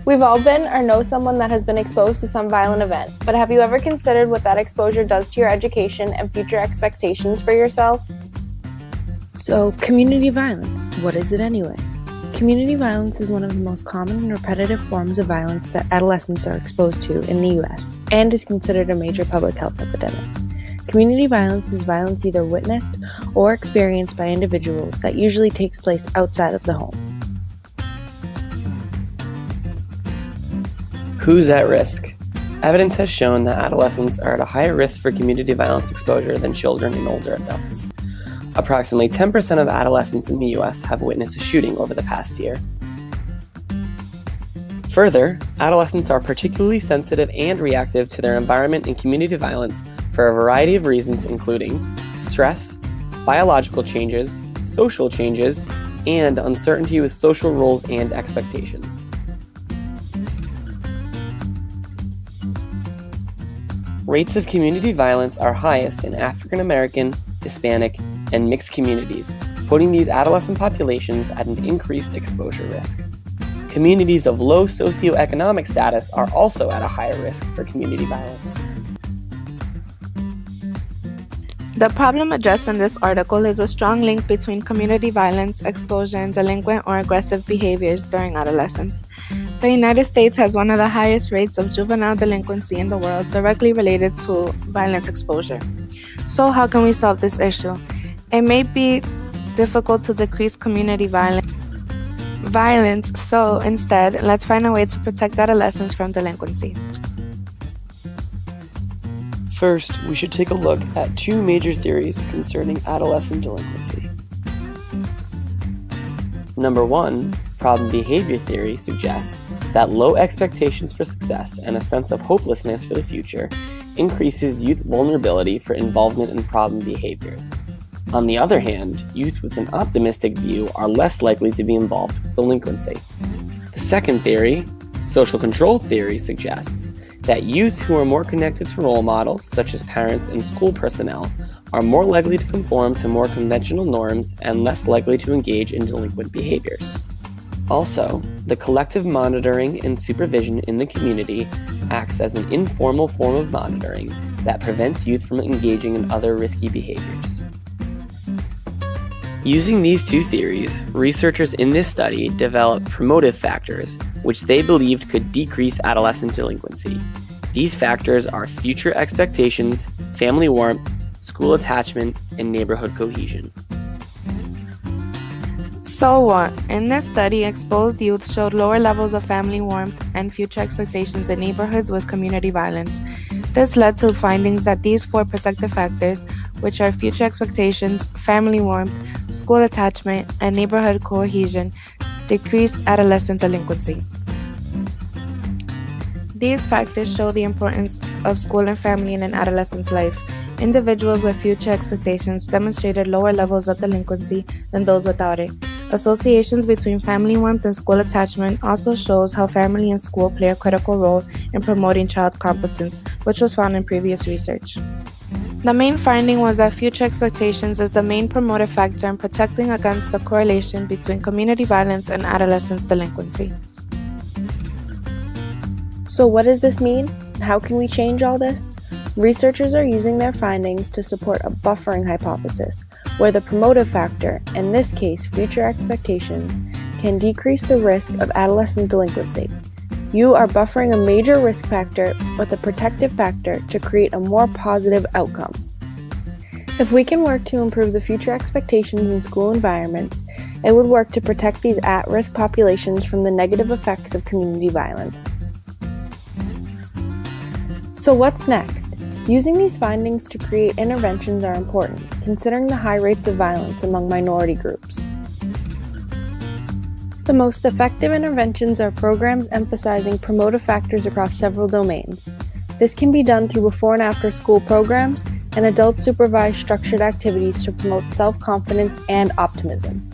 We've all been or know someone that has been exposed to some violent event, but have you ever considered what that exposure does to your education and future expectations for yourself? So, community violence, what is it anyway? Community violence is one of the most common and repetitive forms of violence that adolescents are exposed to in the U.S. and is considered a major public health epidemic. Community violence is violence either witnessed or experienced by individuals that usually takes place outside of the home. Who's at risk? Evidence has shown that adolescents are at a higher risk for community violence exposure than children and older adults. Approximately 10% of adolescents in the U.S. have witnessed a shooting over the past year. Further, adolescents are particularly sensitive and reactive to their environment and community violence for a variety of reasons, including stress, biological changes, social changes, and uncertainty with social roles and expectations. Rates of community violence are highest in African American, Hispanic, and mixed communities, putting these adolescent populations at an increased exposure risk. Communities of low socioeconomic status are also at a higher risk for community violence. The problem addressed in this article is a strong link between community violence, exposure, and delinquent or aggressive behaviors during adolescence. The United States has one of the highest rates of juvenile delinquency in the world directly related to violence exposure. So how can we solve this issue? It may be difficult to decrease community violence, so instead, let's find a way to protect adolescents from delinquency. First, we should take a look at two major theories concerning adolescent delinquency. Number one, problem behavior theory suggests that low expectations for success and a sense of hopelessness for the future increases youth vulnerability for involvement in problem behaviors. On the other hand, youth with an optimistic view are less likely to be involved with delinquency. The second theory, social control theory, suggests that youth who are more connected to role models, such as parents and school personnel, are more likely to conform to more conventional norms and less likely to engage in delinquent behaviors. Also, the collective monitoring and supervision in the community acts as an informal form of monitoring that prevents youth from engaging in other risky behaviors. Using these two theories, researchers in this study developed promotive factors, which they believed could decrease adolescent delinquency. These factors are future expectations, family warmth, school attachment, and neighborhood cohesion. So what? In this study, exposed youth showed lower levels of family warmth and future expectations in neighborhoods with community violence. This led to findings that these four protective factors, which are future expectations, family warmth, school attachment, and neighborhood cohesion, decreased adolescent delinquency. These factors show the importance of school and family in an adolescent's life. Individuals with future expectations demonstrated lower levels of delinquency than those without it. Associations between family warmth and school attachment also shows how family and school play a critical role in promoting child competence, which was found in previous research. The main finding was that future expectations is the main promotive factor in protecting against the correlation between community violence and adolescence delinquency. So what does this mean? How can we change all this? Researchers are using their findings to support a buffering hypothesis, where the promotive factor, in this case future expectations, can decrease the risk of adolescent delinquency. You are buffering a major risk factor with a protective factor to create a more positive outcome. If we can work to improve the future expectations in school environments, it would work to protect these at-risk populations from the negative effects of community violence. So what's next? Using these findings to create interventions are important, considering the high rates of violence among minority groups. The most effective interventions are programs emphasizing promotive factors across several domains. This can be done through before and after school programs and adult supervised structured activities to promote self-confidence and optimism.